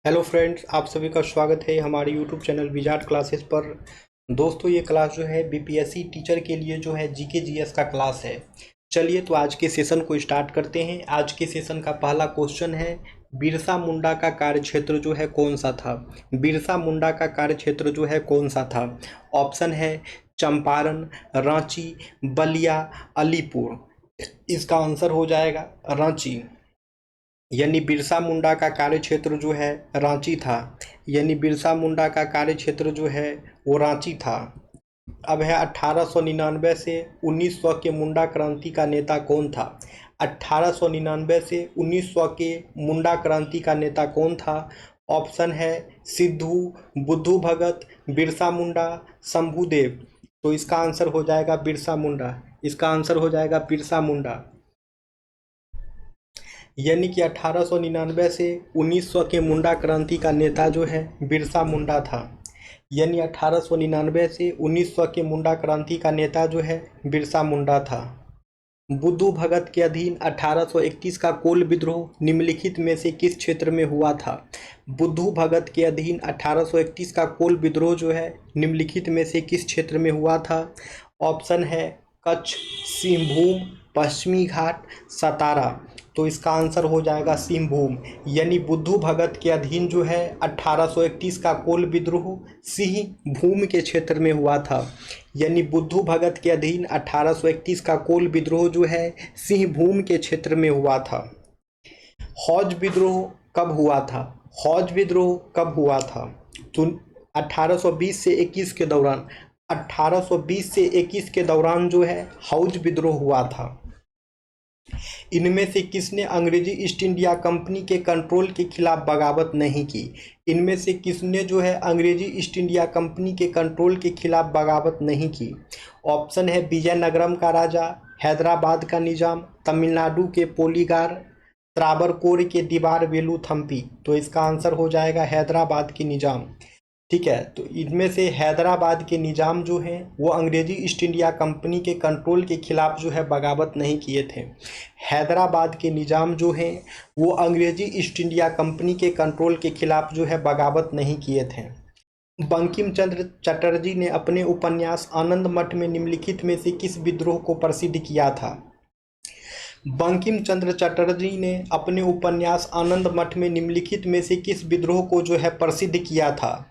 Hello friends, आप सभी का स्वागत है हमारे यूट्यूब चैनल विजार्ड क्लासेस पर। दोस्तों, ये क्लास जो है बीपीएससी टीचर के लिए जो है जीके जीएस का क्लास है। चलिए तो आज के सेशन को स्टार्ट करते हैं। आज के सेशन का पहला क्वेश्चन है, बिरसा मुंडा का कार्यक्षेत्र जो है कौन सा था। बिरसा मुंडा का कार्यक्षेत्र जो है कौन सा था। ऑप्शन है चंपारण, रांची, बलिया, अलीपुर। इसका आंसर हो जाएगा रांची। यानी बिरसा मुंडा का कार्यक्षेत्र जो है रांची था। यानी बिरसा मुंडा का कार्यक्षेत्र जो है वो रांची था। अब है 1899 से 1900 के मुंडा क्रांति का नेता कौन था। 1899 से 1900 के मुंडा क्रांति का नेता कौन था। ऑप्शन है सिद्धू, बुद्धू भगत, बिरसा मुंडा, शंभूदेव। तो इसका आंसर हो जाएगा बिरसा मुंडा। इसका आंसर हो जाएगा बिरसा मुंडा। यानी कि 1899 से 1900 के मुंडा क्रांति का नेता जो है बिरसा मुंडा था। यानी 1899 से 1900 के मुंडा क्रांति का नेता जो है बिरसा मुंडा था। बुद्धू भगत के अधीन 1831 का कोल विद्रोह निम्नलिखित में से किस क्षेत्र में हुआ था। बुद्धू भगत के अधीन 1831 का कोल विद्रोह जो है निम्नलिखित में से किस क्षेत्र में हुआ था। ऑप्शन है कच्छ, सिंहभूम, पश्चिमी घाट, सतारा। तो इसका आंसर हो जाएगा सिंहभूम। यानी बुद्धू भगत के अधीन जो है 1831 का कोल विद्रोह सिंहभूम के क्षेत्र में हुआ था। यानी बुद्धू भगत के अधीन 1831 का कोल विद्रोह जो है सिंहभूम के क्षेत्र में हुआ था। हौज विद्रोह कब हुआ था। हौज विद्रोह कब हुआ था। तो 1820 से 21 के दौरान 1820 से 21 के दौरान जो है हौज विद्रोह हुआ था। इनमें से किसने अंग्रेजी ईस्ट इंडिया कंपनी के कंट्रोल के खिलाफ बगावत नहीं की। इनमें से किसने जो है अंग्रेजी ईस्ट इंडिया कंपनी के कंट्रोल के खिलाफ बगावत नहीं की। ऑप्शन है विजयनगरम का राजा, हैदराबाद का निजाम, तमिलनाडु के पोलीगार, त्रावणकोर के दीवार वेलुथम्पी। तो इसका आंसर हो जाएगा हैदराबाद के निजाम। ठीक है, तो इनमें से हैदराबाद के निजाम जो हैं वो अंग्रेजी ईस्ट इंडिया कंपनी के कंट्रोल के खिलाफ जो है बगावत नहीं किए थे। हैदराबाद के निजाम जो हैं वो अंग्रेजी ईस्ट इंडिया कंपनी के कंट्रोल के खिलाफ जो है बगावत नहीं किए थे। बंकिम चंद्र चटर्जी ने अपने उपन्यास आनंद मठ में निम्नलिखित में से किस विद्रोह को प्रसिद्ध किया था। बंकिम चंद्र चटर्जी ने अपने उपन्यास आनंद मठ में निम्नलिखित में से किस विद्रोह को जो है प्रसिद्ध किया था।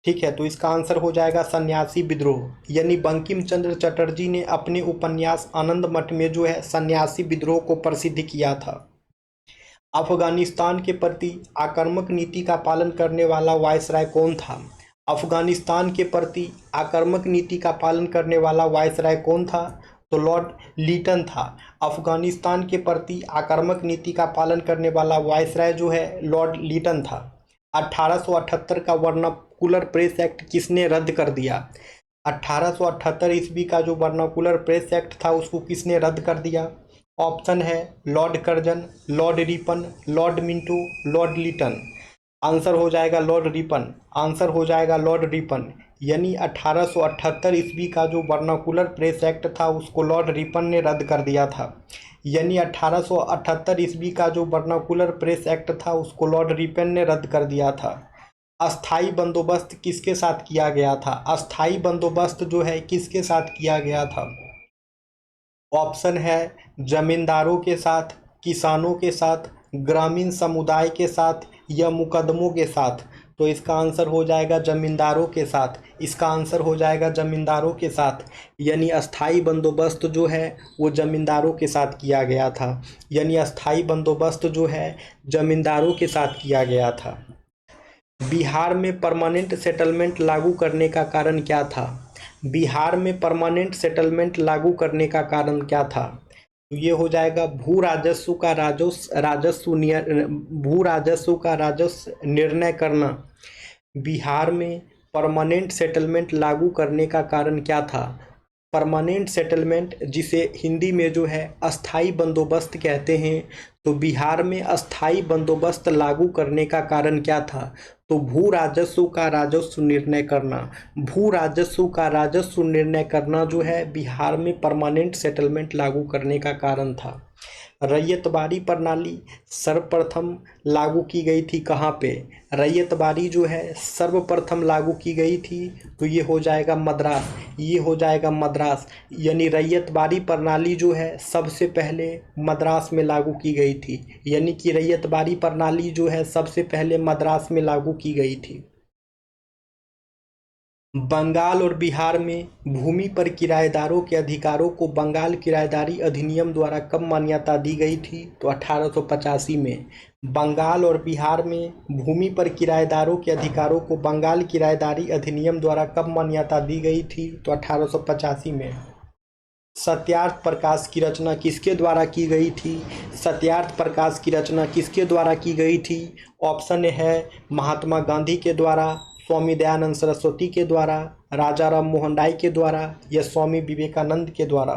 ठीक है, तो इसका आंसर हो जाएगा सन्यासी विद्रोह। यानी बंकिम चंद्र चटर्जी ने अपने उपन्यास आनंद मठ में जो है सन्यासी विद्रोह को प्रसिद्ध किया था। अफगानिस्तान के प्रति आक्रामक नीति का पालन करने वाला वायसराय कौन था। अफगानिस्तान के प्रति आक्रामक नीति का पालन करने वाला वायसराय कौन था। तो लॉर्ड लीटन था। अफगानिस्तान के प्रति आक्रामक नीति का पालन करने वाला वायसराय जो है लॉर्ड लीटन था। 1878 का वर्नाकुलर प्रेस एक्ट किसने रद्द कर दिया। 1878 ईस्वी का जो वर्नाकुलर प्रेस एक्ट था उसको किसने रद्द कर दिया। ऑप्शन है Lord Curzon, Lord Ripon, Lord Minto, Lord Lytton. Answer हो जाएगा लॉर्ड रिपन। आंसर हो जाएगा लॉर्ड रिपन। यानी 1878 ईस्वी का जो वर्नाकुलर प्रेस एक्ट था उसको लॉर्ड रिपन ने रद्द कर दिया था। यानी 1878 ईस्वी का जो वर्नाकुलर प्रेस एक्ट था उसको लॉर्ड रिपन ने रद्द कर दिया था। अस्थाई बंदोबस्त किसके साथ किया गया था। अस्थाई बंदोबस्त जो है किसके साथ किया गया था। ऑप्शन है जमींदारों के साथ, किसानों के साथ, ग्रामीण समुदाय के साथ या मुकदमों के साथ। तो इसका आंसर हो जाएगा जमींदारों के साथ। इसका आंसर हो जाएगा जमींदारों के साथ। यानी अस्थाई बंदोबस्त जो है वो जमींदारों के साथ किया गया था। यानी अस्थाई बंदोबस्त जो है जमींदारों के साथ किया गया था। बिहार में परमानेंट सेटलमेंट लागू करने का कारण क्या था। बिहार में परमानेंट सेटलमेंट लागू करने का कारण क्या था। तो ये हो जाएगा भू राजस्व का राजस्व निर्णय करना। बिहार में परमानेंट सेटलमेंट लागू करने का कारण क्या था। परमानेंट सेटलमेंट जिसे हिंदी में जो है अस्थाई बंदोबस्त कहते हैं। तो बिहार में अस्थाई बंदोबस्त लागू करने का कारण क्या था। तो भू राजस्व का राजस्व निर्णय करना। भू राजस्व का राजस्व निर्णय करना जो है बिहार में परमानेंट सेटलमेंट लागू करने का कारण था। रैयतबारी प्रणाली सर्वप्रथम लागू की गई थी कहाँ पे? रैयतबारी जो है सर्वप्रथम लागू की गई थी तो ये हो जाएगा मद्रास, ये हो जाएगा मद्रास। यानी रैयतबारी प्रणाली जो है सबसे पहले मद्रास में लागू की गई थी, यानी कि रैयतबारी प्रणाली जो है सबसे पहले मद्रास में लागू की गई थी। बंगाल और बिहार में भूमि पर किराएदारों के अधिकारों को बंगाल किराएदारी अधिनियम द्वारा कब मान्यता दी गई थी? तो 1885 में। बंगाल और बिहार में भूमि पर किराएदारों के अधिकारों को बंगाल किराएदारी अधिनियम द्वारा कब मान्यता दी गई थी? तो 1885 में। सत्यार्थ प्रकाश की रचना किसके द्वारा की गई थी? सत्यार्थ प्रकाश की रचना किसके द्वारा की गई थी? ऑप्शन है महात्मा गांधी के द्वारा, स्वामी दयानंद सरस्वती के द्वारा, राजा राम मोहन राय के द्वारा या स्वामी विवेकानंद के द्वारा।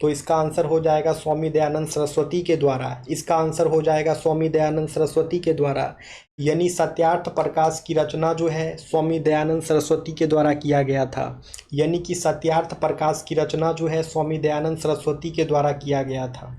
तो इसका आंसर हो जाएगा स्वामी दयानंद सरस्वती के द्वारा। इसका आंसर हो जाएगा स्वामी दयानंद सरस्वती के द्वारा। यानी सत्यार्थ प्रकाश की रचना जो है स्वामी दयानंद सरस्वती के द्वारा किया गया था। यानी कि सत्यार्थ प्रकाश की रचना जो है स्वामी दयानंद सरस्वती के द्वारा किया गया था।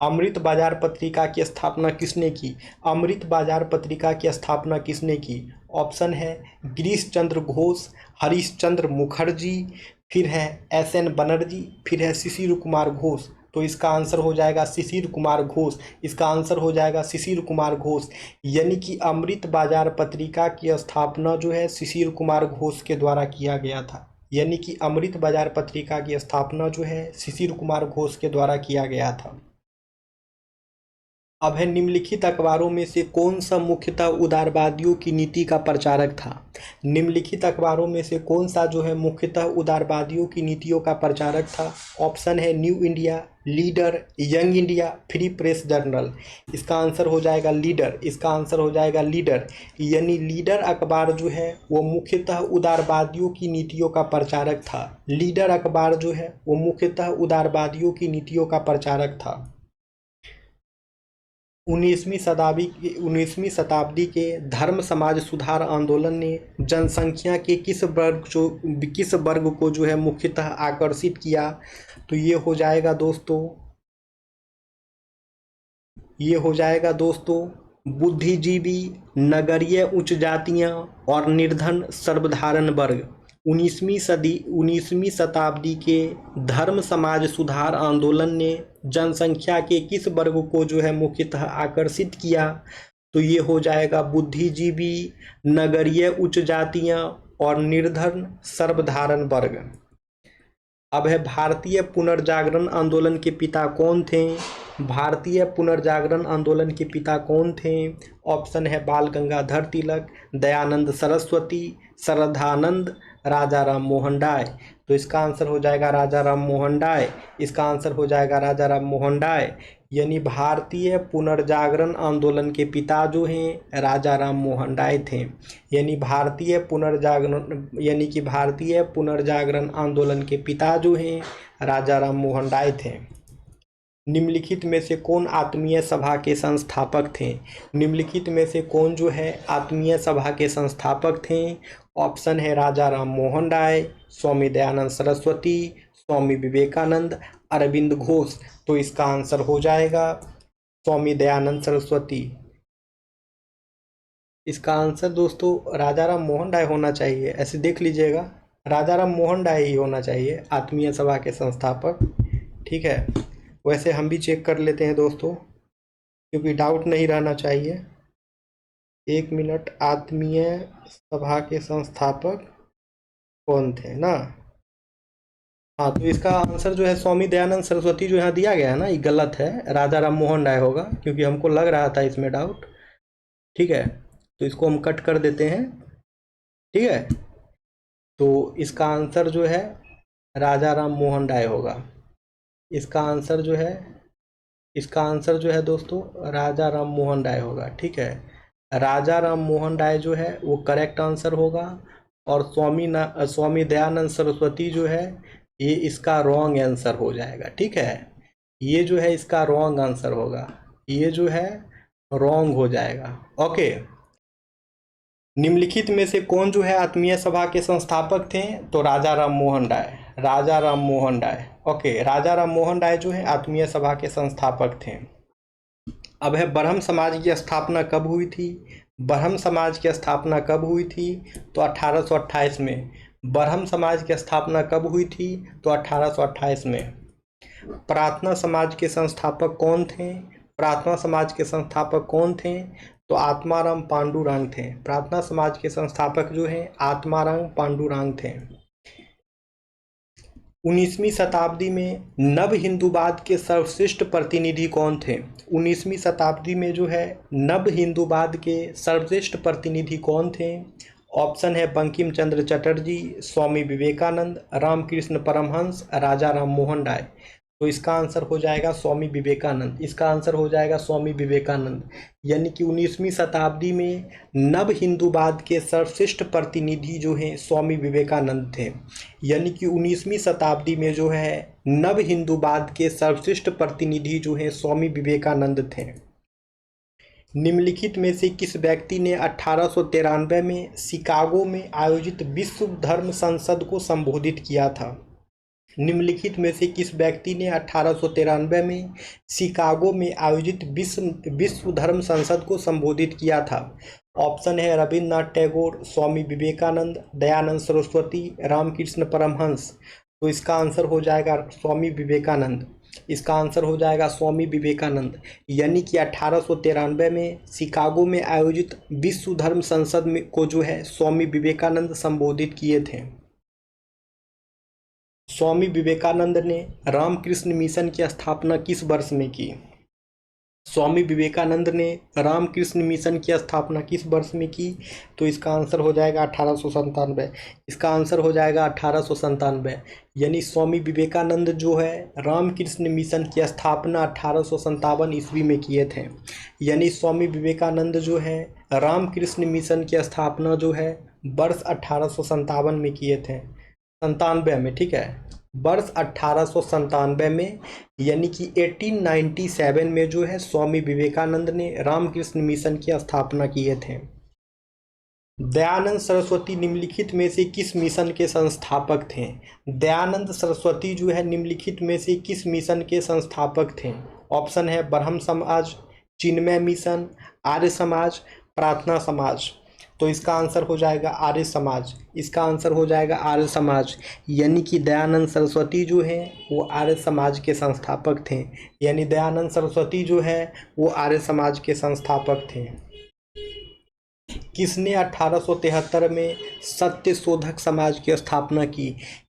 अमृत बाजार पत्रिका की स्थापना किसने की? अमृत बाजार पत्रिका की स्थापना किसने की? ऑप्शन है गिरीश चंद्र घोष, हरीश चंद्र मुखर्जी, फिर है एस.एन. बनर्जी, फिर है शिशिर कुमार घोष। तो इसका आंसर हो जाएगा शिशिर कुमार घोष। इसका आंसर हो जाएगा शिशिर कुमार घोष। यानी कि अमृत बाजार पत्रिका की स्थापना जो है शिशिर कुमार घोष के द्वारा किया गया था। यानी कि अमृत बाजार पत्रिका की स्थापना जो है शिशिर कुमार घोष के द्वारा किया गया था। अब है निम्नलिखित अखबारों में से कौन सा मुख्यतः उदारवादियों की नीति का प्रचारक था? निम्नलिखित अखबारों में से कौन सा जो है मुख्यतः उदारवादियों की नीतियों का प्रचारक था? ऑप्शन है new India, leader, young India, free press journal. इसका आंसर हो जाएगा लीडर। इसका आंसर हो जाएगा लीडर। यानी लीडर अखबार जो है वो मुख्यतः उदारवादियों की नीतियों का प्रचारक था। लीडर अखबार जो है वो मुख्यतः उदारवादियों की नीतियों का प्रचारक था। 19वीं शताब्दी के धर्म समाज सुधार आंदोलन ने जनसंख्या के किस वर्ग को जो है मुख्यतः आकर्षित किया? तो ये हो जाएगा दोस्तों बुद्धिजीवी, नगरीय उच्च जातियां और निर्धन सर्वधारण वर्ग। 19वीं शताब्दी के धर्म समाज सुधार आंदोलन ने जनसंख्या के किस वर्ग को जो है मुख्यतः आकर्षित किया? तो ये हो जाएगा बुद्धिजीवी, नगरीय उच्च जातियां और निर्धन सर्वधारण वर्ग। अब है भारतीय पुनर्जागरण आंदोलन के पिता कौन थे? भारतीय पुनर्जागरण आंदोलन के पिता कौन थे? ऑप्शन है बाल गंगाधर तिलक, दयानंद सरस्वती, श्रद्धानंद, राजा राम मोहन राय। तो इसका आंसर हो जाएगा राजा राम मोहन राय। इसका आंसर हो जाएगा राजा राम मोहन राय। यानी भारतीय पुनर्जागरण आंदोलन के पिता जो हैं राजा राम मोहन राय थे। यानी भारतीय पुनर्जागरण आंदोलन के पिता जो हैं राजा राम मोहन राय थे। निम्नलिखित में से कौन आत्मीय सभा के संस्थापक थे? निम्नलिखित में से कौन जो है आत्मीय सभा के संस्थापक थे? ऑप्शन है राजा राम मोहन राय, स्वामी दयानंद सरस्वती, स्वामी विवेकानंद, अरविंद घोष। तो इसका आंसर हो जाएगा स्वामी दयानंद सरस्वती। इसका आंसर दोस्तों राजा राम मोहन राय होना चाहिए। ऐसे देख लीजिएगा, राजा राम मोहन राय ही होना चाहिए आत्मीय सभा के संस्थापक। ठीक है, वैसे हम भी चेक कर लेते हैं दोस्तों, क्योंकि डाउट नहीं रहना चाहिए। 1 मिनट, आत्मीय सभा के संस्थापक कौन थे ना? हाँ, तो इसका आंसर जो है स्वामी दयानंद सरस्वती जो यहाँ दिया गया है ना, ये गलत है, राजा राम मोहन राय होगा, क्योंकि हमको लग रहा था इसमें डाउट। ठीक है, तो इसको हम कट कर देते हैं। ठीक है, तो इसका आंसर जो है राजा राम मोहन राय होगा। इसका आंसर जो है दोस्तों राजा राम मोहन राय होगा। ठीक है, राजा राम मोहन राय जो है वो करेक्ट आंसर होगा, और स्वामी दयानंद सरस्वती जो है ये इसका रॉन्ग आंसर हो जाएगा। ठीक है, ये जो है इसका रॉन्ग आंसर होगा, ये जो है रॉन्ग हो जाएगा। ओके। निम्नलिखित में से कौन जो है आत्मीय सभा के संस्थापक थे? तो राजा राम मोहन राय, राजा राम मोहन राय। ओके, राजा राम मोहन राय जो है आत्मीय सभा के संस्थापक थे। अब है ब्रह्म समाज की स्थापना कब हुई थी? ब्रह्म समाज की स्थापना कब हुई थी? तो 1828 में। ब्रह्म समाज की स्थापना कब हुई थी? तो 1828 में। प्रार्थना समाज के संस्थापक कौन थे? प्रार्थना समाज के संस्थापक कौन थे? तो आत्माराम पांडुरंग थे। प्रार्थना समाज के संस्थापक जो है आत्माराम पांडुरंग थे। 19वीं शताब्दी में नव हिंदूवाद के सर्वश्रेष्ठ प्रतिनिधि कौन थे? 19वीं शताब्दी में जो है नव हिंदूवाद के सर्वश्रेष्ठ प्रतिनिधि कौन थे? ऑप्शन है बंकिम चंद्र चटर्जी, स्वामी विवेकानंद, रामकृष्ण परमहंस, राजा राम मोहन राय। तो इसका आंसर हो जाएगा स्वामी विवेकानंद। इसका आंसर हो जाएगा स्वामी विवेकानंद। यानी कि 19वीं शताब्दी में नव हिंदूवाद के सर्वश्रेष्ठ प्रतिनिधि जो हैं स्वामी विवेकानंद थे। यानी कि 19वीं शताब्दी में जो है नव हिंदूवाद के सर्वश्रेष्ठ प्रतिनिधि जो हैं स्वामी विवेकानंद थे। निम्नलिखित में से किस व्यक्ति ने 1893 में शिकागो में आयोजित विश्व धर्म संसद को संबोधित किया था? निम्नलिखित में से किस व्यक्ति ने 1893 में शिकागो में आयोजित विश्व धर्म संसद को संबोधित किया था? ऑप्शन है रविन्द्रनाथ टैगोर, स्वामी विवेकानंद, दयानंद सरस्वती, रामकृष्ण परमहंस। तो इसका आंसर हो जाएगा स्वामी विवेकानंद। इसका आंसर हो जाएगा स्वामी विवेकानंद। यानी कि 1893 में शिकागो में आयोजित विश्व धर्म संसद में को जो है स्वामी विवेकानंद संबोधित किए थे। स्वामी विवेकानंद ने रामकृष्ण मिशन की स्थापना किस वर्ष में की? स्वामी विवेकानंद ने रामकृष्ण मिशन की स्थापना किस वर्ष में की? तो इसका आंसर हो जाएगा 1897। इसका आंसर हो जाएगा 1897। यानी स्वामी विवेकानंद जो है रामकृष्ण मिशन की स्थापना 1857 ईस्वी में किए थे। यानी स्वामी विवेकानंद जो है रामकृष्ण मिशन की स्थापना जो है वर्ष 1857 में किए थे, 97 में, ठीक है, वर्ष 1897 में। यानी कि 1897 में जो है स्वामी विवेकानंद ने रामकृष्ण मिशन की स्थापना किए थे। दयानंद सरस्वती निम्नलिखित में से किस मिशन के संस्थापक थे? दयानंद सरस्वती जो है निम्नलिखित में से किस मिशन के संस्थापक थे? ऑप्शन है ब्रह्म समाज, चिन्मय मिशन, आर्य समाज, प्रार्थना समाज। तो इसका आंसर हो जाएगा आर्य समाज। इसका आंसर हो जाएगा आर्य समाज। यानी कि दयानंद सरस्वती जो है वो आर्य समाज के संस्थापक थे। यानी दयानंद सरस्वती जो है वो आर्य समाज के संस्थापक थे। किसने 1873 में सत्य शोधक समाज की स्थापना की?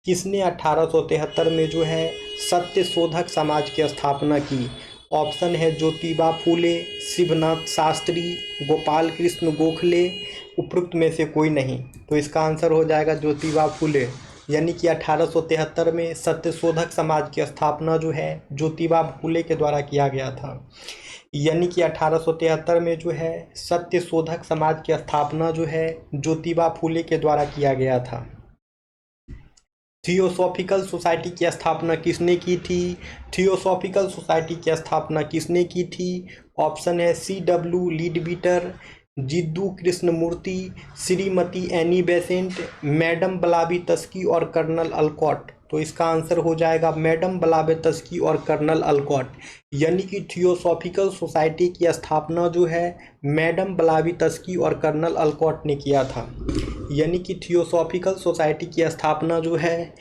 किसने 1873 में जो है सत्य शोधक समाज की स्थापना की? ऑप्शन है ज्योतिबा फूले, शिवनाथ शास्त्री, गोपाल कृष्ण गोखले, उपरोक्त में से कोई नहीं। तो इसका आंसर हो जाएगा ज्योतिबा फूले। यानी कि 1873 में सत्यशोधक समाज की स्थापना जो है ज्योतिबा फूले के द्वारा किया गया था। यानी कि 1873 में जो है सत्यशोधक समाज की स्थापना जो है ज्योतिबा फूले के द्वारा किया गया था। थियोसॉफिकल सोसाइटी की स्थापना किसने की थी? थियोसॉफिकल सोसाइटी की स्थापना किसने की थी? ऑप्शन है C.W. Leadbeater, Jiddu Krishnamurti, Shrimati Annie Besant, madam Blavatsky और कर्नल अल्कॉट। तो इसका आंसर हो जाएगा मैडम ब्लावित्स्की और कर्नल अल्कॉट। यानी कि थियोसॉफिकल सोसाइटी की स्थापना जो है मैडम ब्लावित्स्की और कर्नल अल्कॉट ने किया था। यानी कि थियोसॉफिकल सोसाइटी की स्थापना जो है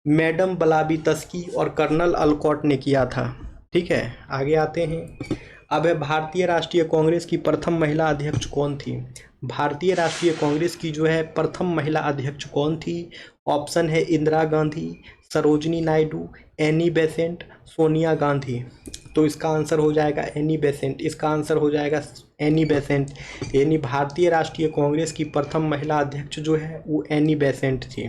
मैडम ब्लावित्स्की और कर्नल अल्कॉट ने किया था। ठीक है, आगे आते हैं। अब है भारतीय राष्ट्रीय कांग्रेस की प्रथम महिला अध्यक्ष कौन थी? भारतीय राष्ट्रीय कांग्रेस की जो है प्रथम महिला अध्यक्ष कौन थी? ऑप्शन है इंदिरा गांधी, सरोजनी नायडू, एनी बेसेंट, सोनिया गांधी। तो इसका आंसर हो जाएगा एनी बेसेंट। इसका आंसर हो जाएगा एनी बेसेंट। यानी भारतीय राष्ट्रीय कांग्रेस की प्रथम महिला अध्यक्ष जो है वो एनी बेसेंट थी।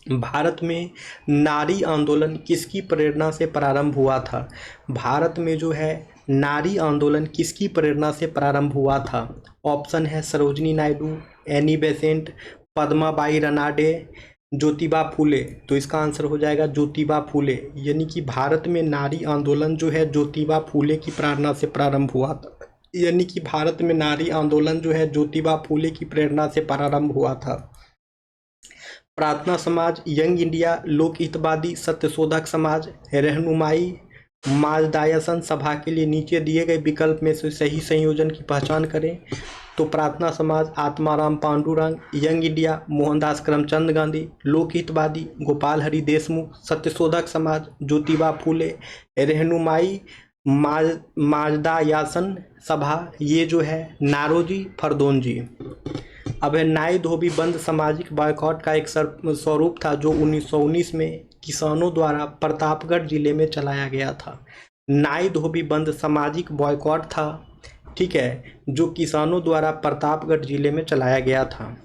भारत में नारी आंदोलन किसकी प्रेरणा से प्रारंभ हुआ था? भारत में जो है नारी आंदोलन किसकी प्रेरणा से प्रारंभ हुआ था? ऑप्शन है सरोजनी नायडू, एनी बेसेंट, पद्माबाई रनाडे, ज्योतिबा फूले। तो इसका आंसर हो जाएगा ज्योतिबा फूले। यानी कि भारत में नारी आंदोलन जो है ज्योतिबा फूले की प्रेरणा से प्रारंभ हुआ था। यानी कि भारत में नारी आंदोलन जो है ज्योतिबा फूले की प्रेरणा से प्रारंभ हुआ था। प्रार्थना समाज, यंग इंडिया, लोकहितवादी, सत्यशोधक समाज, रहनुमाई, माजदायसन सभा के लिए नीचे दिए गए विकल्प में से सही संयोजन की पहचान करें। तो प्रार्थना समाज आत्माराम पांडुरंग, यंग इंडिया मोहनदास करमचंद गांधी, लोकहितवादी गोपाल हरि देशमुख, सत्यशोधक समाज ज्योतिबा फूले, रहनुमाई माजदायासन सभा ये जो है नारोजी फरदौनजी। अब है नाई धोबी बंद सामाजिक बायकॉट का एक स्वरूप था जो 1919 में किसानों द्वारा प्रतापगढ़ जिले में चलाया गया था। नाई धोबी बंद सामाजिक बॉयकॉट था, ठीक है, जो किसानों द्वारा प्रतापगढ़ जिले में चलाया गया था।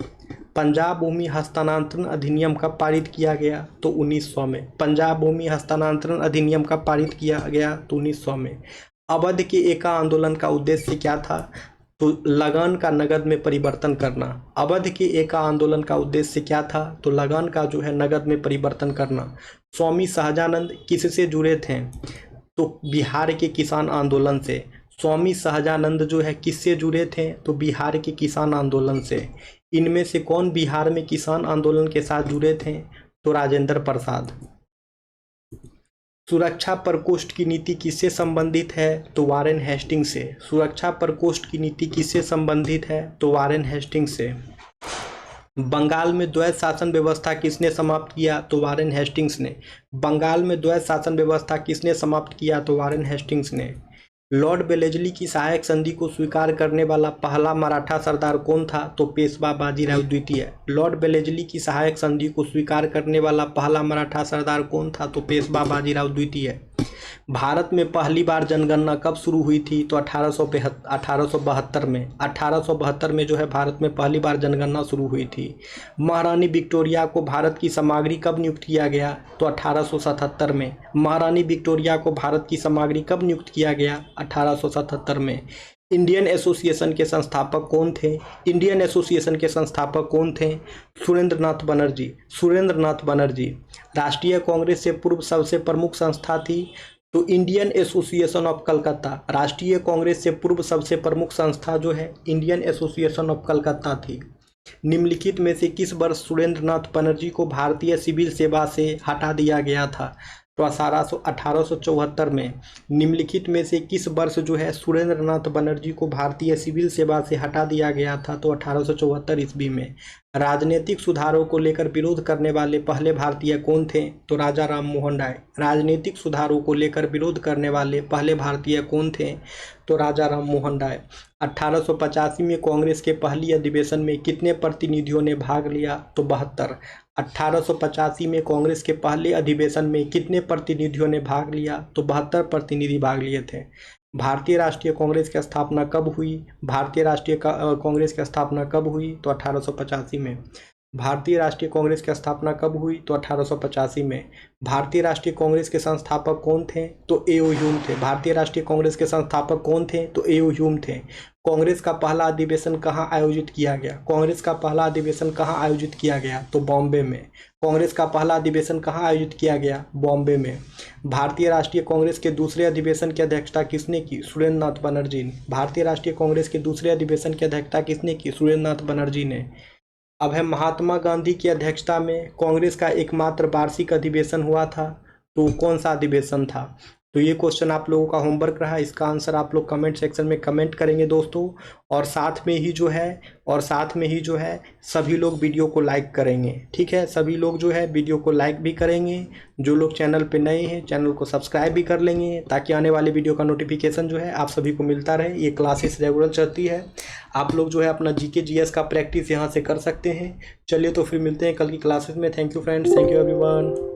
पंजाब भूमि हस्तांतरण अधिनियम कब पारित किया गया? तो 1900 में। पंजाब भूमि हस्तांतरण अधिनियम कब पारित किया गया? तो 1900 में। अवध के एका आंदोलन का उद्देश्य क्या था? तो लगान का नगद में परिवर्तन करना। अवध के एका आंदोलन का उद्देश्य क्या था? तो लगान का जो है नगद में परिवर्तन करना। स्वामी सहजानंद किससे जुड़े थे? तो बिहार के किसान आंदोलन से। स्वामी सहजानंद जो है किससे जुड़े थे? तो बिहार के किसान आंदोलन से। इनमें से कौन बिहार में किसान आंदोलन के साथ जुड़े थे? तो राजेंद्र प्रसाद। सुरक्षा प्रकोष्ठ की नीति किससे संबंधित है? तो वारेन हेस्टिंग से। सुरक्षा प्रकोष्ठ की नीति किससे संबंधित है? तो वारेन हेस्टिंग से। बंगाल में द्वैध शासन व्यवस्था किसने समाप्त किया? तो वारेन हेस्टिंग्स ने। बंगाल में द्वैध शासन व्यवस्था किसने समाप्त किया? तो वारेन हेस्टिंग्स ने। लॉर्ड वेलेस्ली की सहायक संधि को स्वीकार करने वाला पहला मराठा सरदार कौन था? तो पेशवा बाजीराव द्वितीय। लॉर्ड वेलेस्ली की सहायक संधि को स्वीकार करने वाला पहला मराठा सरदार कौन था? तो पेशवा बाजीराव द्वितीय। भारत में पहली बार जनगणना कब शुरू हुई थी? तो 1872 में। 1872 में जो है भारत में पहली बार जनगणना शुरू हुई थी। महारानी विक्टोरिया को भारत की समाग्री कब नियुक्त किया गया? तो 1877 में। महारानी विक्टोरिया को भारत की समाग्री कब नियुक्त किया गया? 1877 में। इंडियन एसोसिएशन के संस्थापक कौन थे? इंडियन एसोसिएशन के संस्थापक कौन थे? सुरेंद्रनाथ बनर्जी। सुरेंद्रनाथ बनर्जी। राष्ट्रीय कांग्रेस से पूर्व सबसे प्रमुख संस्था थी? तो इंडियन एसोसिएशन ऑफ कलकत्ता। राष्ट्रीय कांग्रेस से पूर्व सबसे प्रमुख संस्था जो है इंडियन एसोसिएशन ऑफ कलकत्ता थी। निम्नलिखित में से किस वर्ष सुरेंद्रनाथ बनर्जी को भारतीय सिविल सेवा से हटा दिया गया था? तो 1874 में। निम्नलिखित में से किस वर्ष जो है सुरेंद्रनाथ बनर्जी को भारतीय सिविल सेवा से हटा दिया गया था? तो 1874 ईस्वी में। राजनीतिक सुधारों को लेकर विरोध करने वाले पहले भारतीय कौन थे? तो राजा राम मोहन राय। राजनीतिक सुधारों को लेकर विरोध करने वाले पहले भारतीय कौन थे? तो राजा राम मोहन राय। 1885 में कांग्रेस के पहली अधिवेशन में कितने प्रतिनिधियों ने भाग लिया? तो 72। 1885 में कांग्रेस के पहले अधिवेशन में कितने प्रतिनिधियों ने भाग लिया? तो 72 प्रतिनिधि भाग लिए थे। भारतीय राष्ट्रीय कांग्रेस की स्थापना कब हुई? भारतीय राष्ट्रीय कांग्रेस की स्थापना कब हुई? तो 1885 में। भारतीय राष्ट्रीय कांग्रेस की स्थापना कब हुई? तो 1885 में। भारतीय राष्ट्रीय कांग्रेस के संस्थापक कौन थे? तो ए.ओ. ह्यूम थे। भारतीय राष्ट्रीय कांग्रेस के संस्थापक कौन थे? तो ए.ओ. ह्यूम थे। कांग्रेस का पहला अधिवेशन कहाँ आयोजित किया गया? कांग्रेस का पहला अधिवेशन कहाँ आयोजित किया गया? तो बॉम्बे में। कांग्रेस का पहला अधिवेशन कहाँ आयोजित किया गया? बॉम्बे में। भारतीय राष्ट्रीय कांग्रेस के दूसरे अधिवेशन की अध्यक्षता किसने की? सुरेंद्रनाथ बनर्जी ने। भारतीय राष्ट्रीय कांग्रेस के दूसरे अधिवेशन की अध्यक्षता किसने की? सुरेंद्रनाथ बनर्जी ने। अब है महात्मा गांधी की अध्यक्षता में कांग्रेस का एकमात्र वार्षिक अधिवेशन हुआ था, तो कौन सा अधिवेशन था? तो ये क्वेश्चन आप लोगों का होमवर्क रहा। इसका आंसर आप लोग कमेंट सेक्शन में कमेंट करेंगे दोस्तों, और साथ में ही जो है सभी लोग वीडियो को लाइक करेंगे, ठीक है। सभी लोग जो है वीडियो को लाइक भी करेंगे। जो लोग चैनल पे नए हैं चैनल को सब्सक्राइब भी कर लेंगे, ताकि आने वाले वीडियो का नोटिफिकेशन जो है आप सभी को मिलता रहे। ये क्लासेस रेगुलर चलती है, आप लोग जो है अपना जीके जीएस का प्रैक्टिस यहाँ से कर सकते हैं। चलिए तो फिर मिलते हैं कल की क्लासेस में। Thank you friends, thank you everyone.